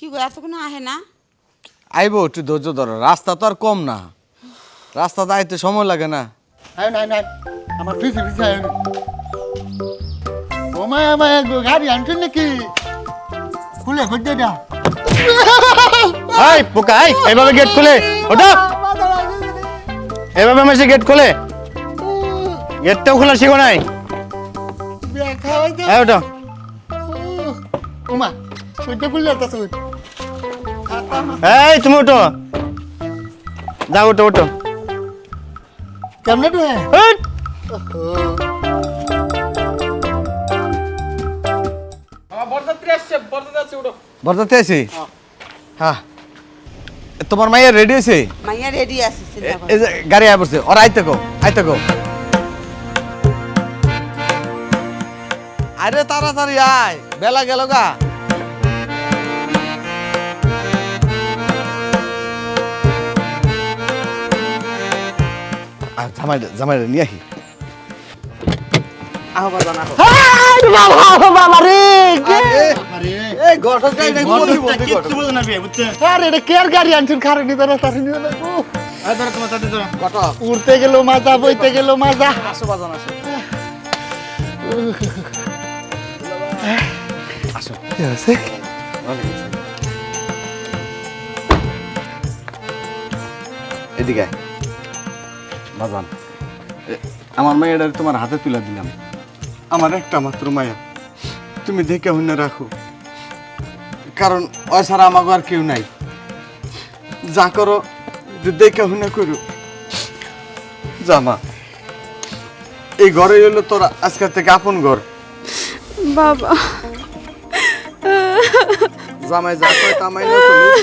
কি গো এতক্ষণ আহে না? আইবো, একটু ধৈর্য ধরো, রাস্তা তো আর কম না, রাস্তাতে আইতে সময় লাগে না। নাই আমার পিছে পিছে আয় না। ও মায়া মায়া গাড়ি আনছেন নাকি? খুলে খুঁজতে দা। এই পোকা, এইভাবে গেট খুলে ওটা, এভাবে মেসে গেট খুলে, গেটটাও খোলা শিখো নাই। এই ওটা, ওমা খুঁজতে খুললে তো শুন। এই তুমি ওঠো, যাও ওঠো ওঠো। কেমনে তো হ্যাঁ? এই, বরযাত্রী আছি। হ্যাঁ, তোমার মাইয়া রেডি হয়েছে? মাইয়া রেডি আছে, চিন্তা করো এই যে গাড়ি আয় পড়ছে, ওরা আইতে কো, আইতে কো। আরে তাড়াতাড়ি আয়, বেলা গেল গা। আর জামাই নিয়ে আহি। আহো বাবা না। বাবা রে এই গঠন গাই নাই বলি বলি কিচ্ছু বলতে না বিয়ে, বুঝছে? আরে এটা কেয়ার গাড়ি আনছেন খারে নি ধরে তারে নি ধরে এই ধরো তোমার তাতে ধরো। গঠন উড়তে গেল মাজা বইতে গেল মাজা আসো বাজান আসো। আসো। কি আছে এদিকে আয়। বাজান আমার মায়ের তোমার হাতে তুলে দিলাম, আমার একটা মাত্র মায়া, তুমি দেখে হইনা রাখো, কারণ ওই ছাড়া আমাকে আর কেউ নাই। যা করো দেখে হইনা করো। জামা এই ঘরে হইলো তোর আজকের থেকে আপন ঘর। বাবা জামাই যা কয় তা মাইনা চলিস,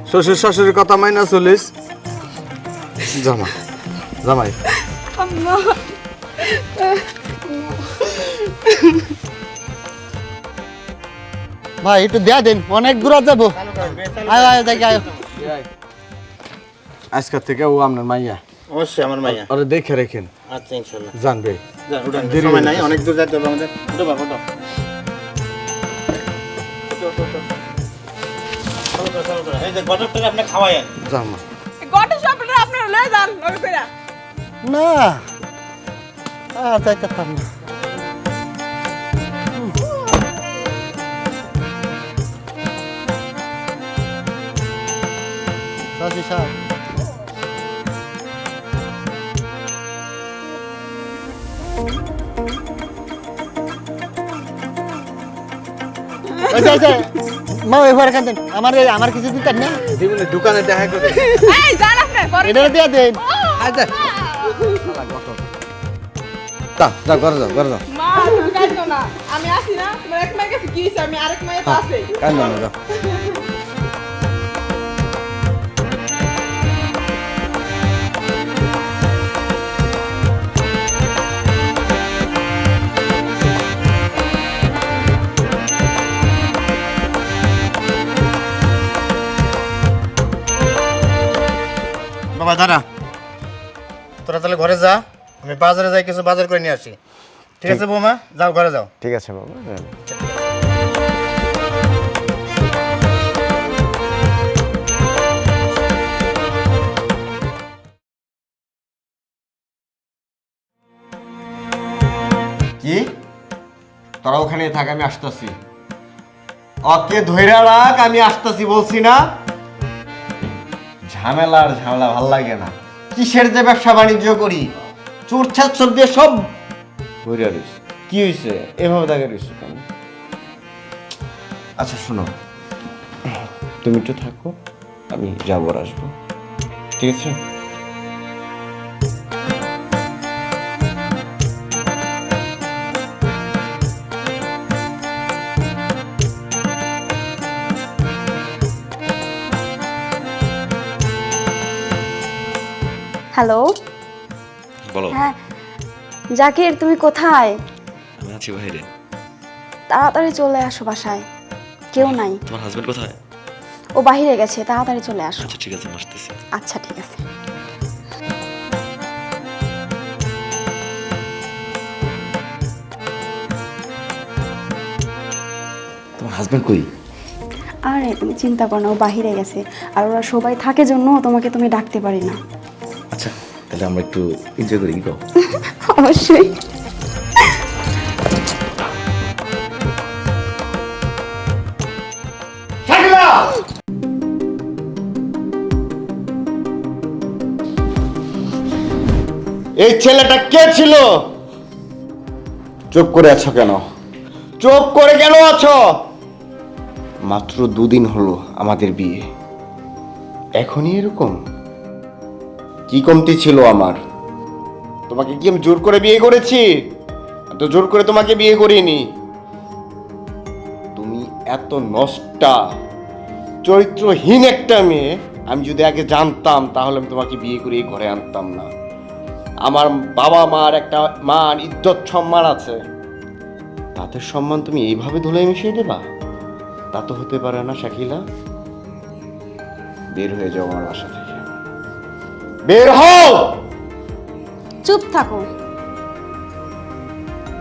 শ্বশুর শাশুড়ির কথা মাইনা চলিস। জামা জামাই আম্মা ভাই একটু দেয়া দেন, অনেক দূর যাবো। আয় আয় দেখি আয়। আজকের থেকে ও আপনার মাইয়া, অবশ্যই আমার মাইয়া। ওরা দেখে রেখেন, আচ্ছা ইনশাআল্লাহ। জানবে। যান, উঠান, দেরি সময় হয়ে নাই, যাচ্ছে। অনেক দূর যেতে হবে আমাদের। উঠো বাবা, উঠো। চলো, চলো, চলো, চলো। এই যে গটকটা আপনি খাওয়ায়েন। জামা গটে সবটা আপনারা লয়ে যান লগে কইরা। না যাইতে পার না। সাজি সাহেব মা এবার কাঁদেন আমার কিছু দিতেন না, দিবনে দোকানে দেখা করে। এই যান আপনি ঘরে। এটা দিয়ে দেন। আচ্ছা তা যা ঘরে যাও, ঘরে যাও। মা তুমি কাঁদো না, আমি আছি না, তোমার এক মায়ের কাছে কি হইছে, আমি আরেক মায়ের তো আছে। কান্দো না, যাও। বাবা দাঁড়া, তোরা তাহলে ঘরে যা, আমি বাজারে যাই কিছু বাজার করে নিয়ে আসি। ঠিক আছে বৌমা, যাও ঘরে যাও। ঠিক আছে বাবা। কি তোরা ওখানে থাক, আমি আসতেছি। ওকে ধইরা রাখ, আমি আসতেছি বলছি না। ঝামেলা ভাল লাগে না। কিসের যে ব্যবসা বাণিজ্য করি, চোর ছাচ্ছর দিয়ে সব ভরিয়া রয়েছে। কি হয়েছে এভাবে দাগে রয়েছে কেন? আচ্ছা শোনো, তুমি একটু থাকো, আমি যাবো আর আসবো, ঠিক আছে? হ্যালো বলো। হ্যাঁ জাকির, তুমি কোথায়? আমি আছি বাইরে। তাড়াতাড়ি চলে আসো বাসায়, কেউ নাই। তোমার হাজবেন্ড কোথায়? ও বাইরে গেছে, তাড়াতাড়ি চলে আসো। আচ্ছা ঠিক আছে, আমি আসতেছি। আচ্ছা ঠিক আছে। তোমার হাজবেন্ড কই? আরে তুমি চিন্তা করো না, ও বাহিরে গেছে। আর ওরা সবাই থাকে জন্য তোমাকে তুমি ডাকতে পারি না। আচ্ছা তাহলে আমরা একটু এনজয় করি কি কও? অবশ্যই। এই ছেলেটা কে ছিল? চুপ করে আছো কেন? চুপ করে কেন আছো? মাত্র 2 দিন হলো আমাদের বিয়ে, এখনই এরকম? কি কমতি ছিল আমার? তোমাকে কি আমি জোর করে বিয়ে করেছি? তো জোর করে তোমাকে বিয়ে করিনি। তুমি এত নষ্টা, চরিত্রহীন একটা মেয়ে। আমি যদি আগে জানতাম তাহলে আমি তোমাকে বিয়ে করে এই ঘরে আনতাম না। আমার বাবা মার একটা মান, ইজ্জত, সম্মান আছে। তাদের সম্মান তুমি এইভাবে ধুলায় মিশিয়ে দেবা? তা তো হতে পারে না শাকিলা। বের হয়ে যাও আমার বাসা থেকে, বের হও। চুপ থাকো।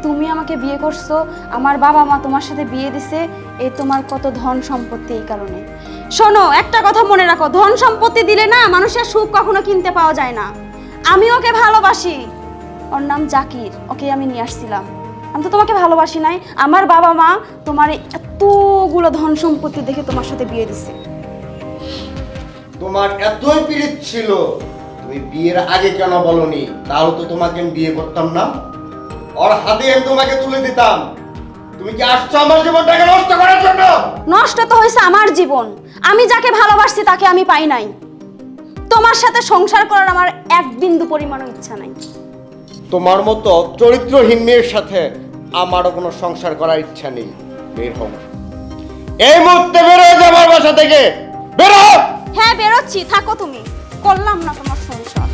তুমি আমাকে বিয়ে করছো, আমার বাবা মা তোমার সাথে বিয়ে দিছে, এই তোমার কত ধন সম্পত্তি এই কারণে। শোনো, একটা কথা মনে রাখো, ধন সম্পত্তি দিলে না মানুষের সুখ কখনো কিনতে পাওয়া যায় না। আমি ওকে ভালোবাসি, ওর নাম জাকির, ওকে আমি নিয়ে আসছিলাম। আমি তো তোমাকে ভালোবাসি নাই। আমার বাবা মা তোমার এতগুলো ধন সম্পত্তি দেখে তোমার সাথে বিয়ে দিছে। তোমার এতই পীড়িত ছিল, তুমি বিয়ের আগে কেন বলনি? তাহলে তো তোমাকে আমি বিয়ে করতাম না, ওর হাতে আমি তোমাকে তুলে দিতাম। তুমি কি আসছো আমার জীবনটাকে নষ্ট করার জন্য? নষ্ট তো হয়েছে আমার জীবন। আমি যাকে ভালোবাসছি তাকে আমি পাই নাই। তোমার সাথে সংসার করার আমার এক বিন্দু পরিমাণও ইচ্ছা নাই। তোমার মতো চরিত্রহীন মেয়ের সাথে আমারও কোনো সংসার করার ইচ্ছা নেই। বের হও, এই মুহূর্তে বের হয়ে যাও আমার বাসা থেকে, বের হও। হ্যাঁ বেরোচ্ছি, থাকো তুমি। করলাম না তোমার সংসার।